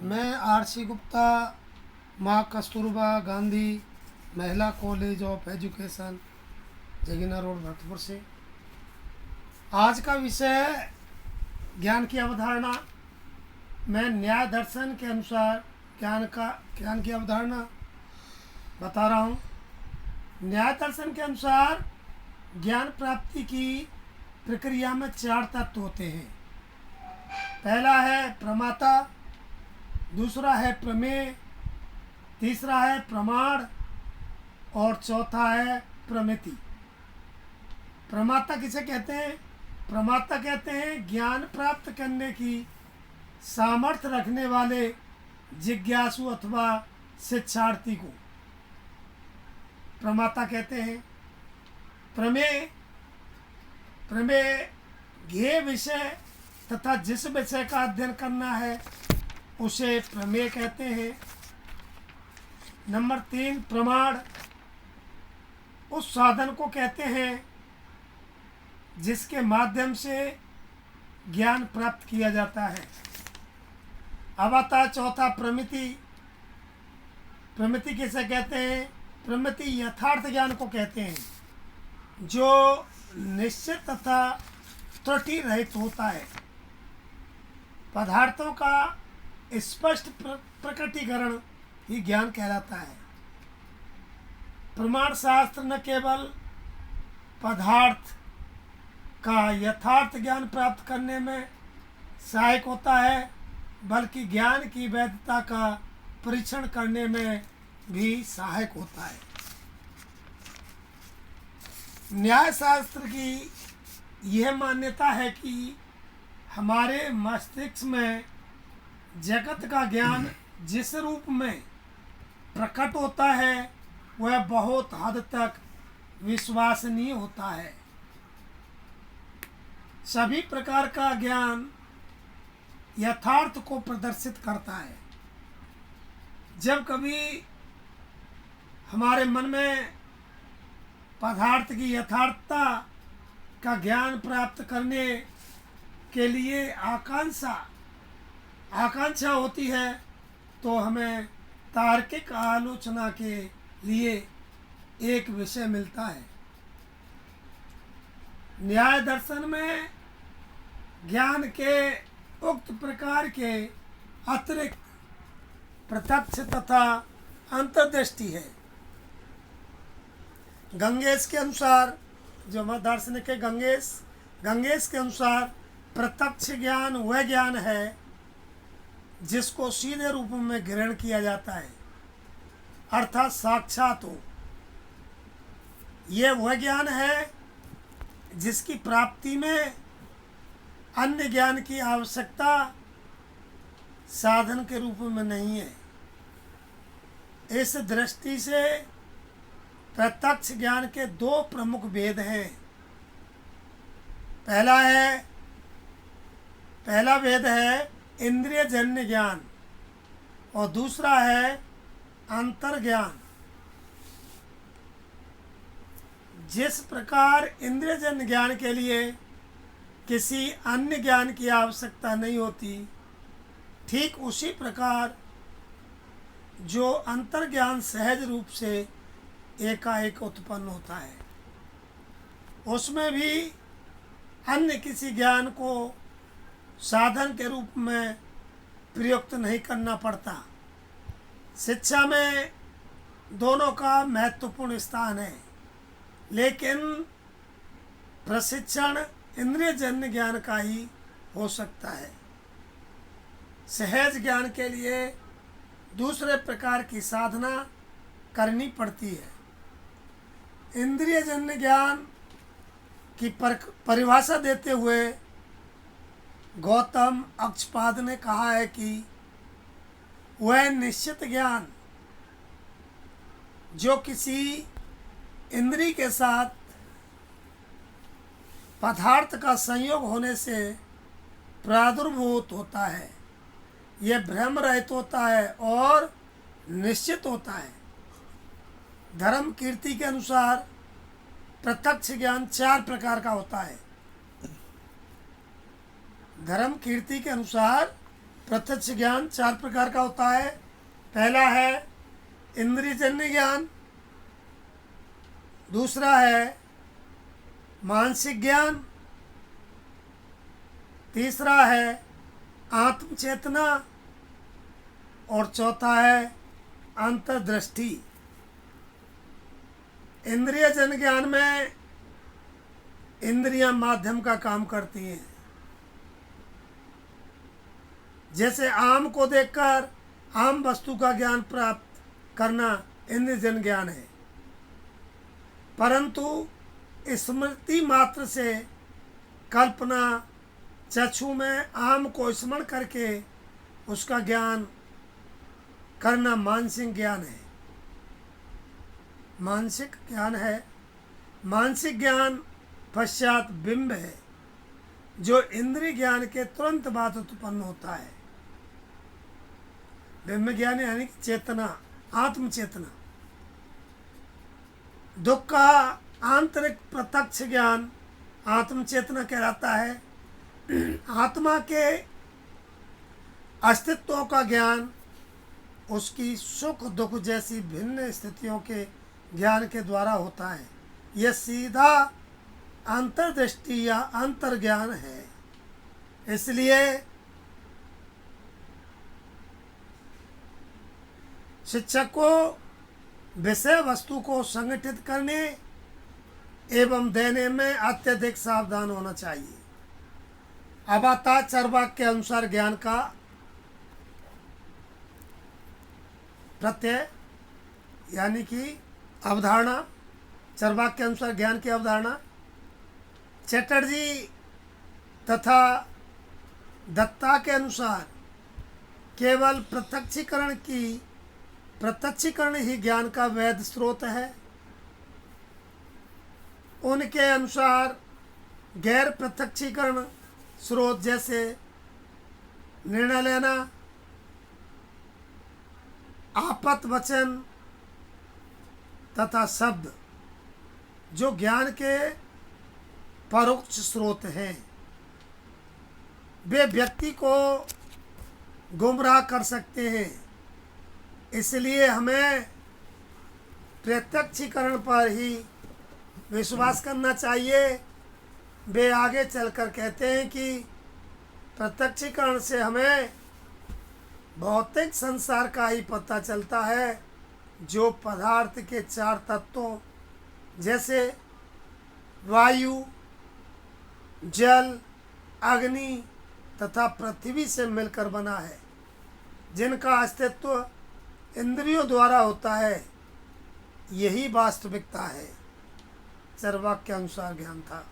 मैं आर.सी. गुप्ता, माँ कस्तूरबा गांधी महिला college of education, Jagina road, Bharatpur से। आज का विषय है ज्ञान की अवधारणा। मैं न्याय दर्शन के अनुसार ज्ञान की अवधारणा बता रहा हूँ। न्याय दर्शन के अनुसार ज्ञान प्राप्ति की प्रक्रिया में 4 तत्व होते हैं। पहला है प्रमाता, दूसरा है प्रमेय, तीसरा है प्रमाण और चौथा है प्रमिति। प्रमाता किसे कहते हैं? प्रमाता कहते हैं ज्ञान प्राप्त करने की सामर्थ्य रखने वाले जिज्ञासु अथवा शिक्षार्थी को प्रमाता कहते हैं। प्रमेय ज्ञेय विषय तथा जिस विषय का अध्ययन करना है उसे प्रमेय कहते हैं। नंबर 3 प्रमाण, उस साधन को कहते हैं जिसके माध्यम से ज्ञान प्राप्त किया जाता है। अब आता है चौथा प्रमिति। प्रमिति किसे कहते हैं? प्रमिति यथार्थ ज्ञान को कहते हैं जो निश्चित तथा त्रुटि रहित होता है। पदार्थों का स्पष्ट प्रकटीकरण ही ज्ञान कहलाता है। प्रमाण शास्त्र न केवल पदार्थ का यथार्थ ज्ञान प्राप्त करने में सहायक होता है बल्कि ज्ञान की वैधता का परीक्षण करने में भी सहायक होता है। न्याय शास्त्र की यह मान्यता है कि हमारे मस्तिष्क में जगत का ज्ञान जिस रूप में प्रकट होता है वह बहुत हद तक विश्वसनीय होता है। सभी प्रकार का ज्ञान यथार्थ को प्रदर्शित करता है। जब कभी हमारे मन में पदार्थ की यथार्थता का ज्ञान प्राप्त करने के लिए आकांक्षा होती है तो हमें तार्किक आलोचना के लिए एक विषय मिलता है। न्याय दर्शन में ज्ञान के उक्त प्रकार के अतिरिक्त प्रत्यक्ष तथा अंतर्दृष्टि है। गंगेश के अनुसार, जो मत दार्शनिक है गंगेश के अनुसार प्रत्यक्ष ज्ञान वह ज्ञान है जिसको सीधे रूप में ग्रहण किया जाता है अर्थात साक्षात हो। यह वह ज्ञान है जिसकी प्राप्ति में अन्य ज्ञान की आवश्यकता साधन के रूप में नहीं है। इस दृष्टि से प्रत्यक्ष ज्ञान के 2 प्रमुख भेद हैं। पहला भेद है इंद्रियजन्य ज्ञान और दूसरा है अंतर्ज्ञान। जिस प्रकार इंद्रियजन्य ज्ञान के लिए किसी अन्य ज्ञान की आवश्यकता नहीं होती, ठीक उसी प्रकार जो अंतर्ज्ञान सहज रूप से एकाएक उत्पन्न होता है उसमें भी अन्य किसी ज्ञान को साधन के रूप में प्रयुक्त नहीं करना पड़ता। शिक्षा में दोनों का महत्वपूर्ण स्थान है लेकिन प्रशिक्षण इंद्रियजन्य ज्ञान का ही हो सकता है। सहज ज्ञान के लिए दूसरे प्रकार की साधना करनी पड़ती है। इंद्रियजन्य ज्ञान की परिभाषा देते हुए गौतम अक्षपाद ने कहा है कि वह निश्चित ज्ञान जो किसी इंद्रिय के साथ पदार्थ का संयोग होने से प्रादुर्भूत होता है, यह भ्रम रहित होता है और निश्चित होता है। धर्म कीर्ति के अनुसार प्रत्यक्ष ज्ञान 4 प्रकार का होता है। धर्म कीर्ति के अनुसार प्रत्यक्ष ज्ञान 4 प्रकार का होता है। पहला है इंद्रियजन्य ज्ञान, दूसरा है मानसिक ज्ञान, तीसरा है आत्म चेतना और चौथा है अंतर्दृष्टि। इंद्रियजन्य ज्ञान में इंद्रियां माध्यम का काम करती हैं। जैसे आम को देखकर आम वस्तु का ज्ञान प्राप्त करना इंद्रियजन्य ज्ञान है, परंतु स्मृति मात्र से कल्पना चक्षु में आम को स्मरण करके उसका ज्ञान करना मानसिक ज्ञान है। मानसिक ज्ञान है। मानसिक ज्ञान पश्चात बिंब है, जो इंद्रिय ज्ञान के तुरंत बाद उत्पन्न होता है। बिंब ज्ञान यानी कि चेतना, आत्म चेतना। दुख का आंतरिक प्रत्यक्ष ज्ञान आत्म चेतना कहलाता है। आत्मा के अस्तित्व का ज्ञान उसकी सुख दुख जैसी भिन्न स्थितियों के ज्ञान के द्वारा होता है। यह सीधा अंतर्दृष्टि या अंतर्ज्ञान है। इसलिए शिक्षक को विषय वस्तु को संगठित करने एवं देने में अत्यधिक सावधान होना चाहिए। अब आता चरवाक के अनुसार ज्ञान का प्रत्यय यानी कि अवधारणा। चरवाक के अनुसार ज्ञान की अवधारणा चैटर्जी तथा दत्ता के अनुसार केवल प्रत्यक्षीकरण ही ज्ञान का वैध स्रोत है। उनके अनुसार गैर प्रत्यक्षीकरण स्रोत जैसे निर्णय लेना, आपत वचन तथा शब्द जो ज्ञान के परोक्ष स्रोत हैं, वे व्यक्ति को गुमराह कर सकते हैं। इसलिए हमें प्रत्यक्षीकरण पर ही विश्वास करना चाहिए। वे आगे चलकर कहते हैं कि प्रत्यक्षीकरण से हमें भौतिक संसार का ही पता चलता है, जो पदार्थ के 4 तत्वों जैसे वायु, जल, अग्नि तथा पृथ्वी से मिलकर बना है, जिनका अस्तित्व इंद्रियों द्वारा होता है। यही वास्तविकता है। चरवाक के अनुसार ज्ञान था।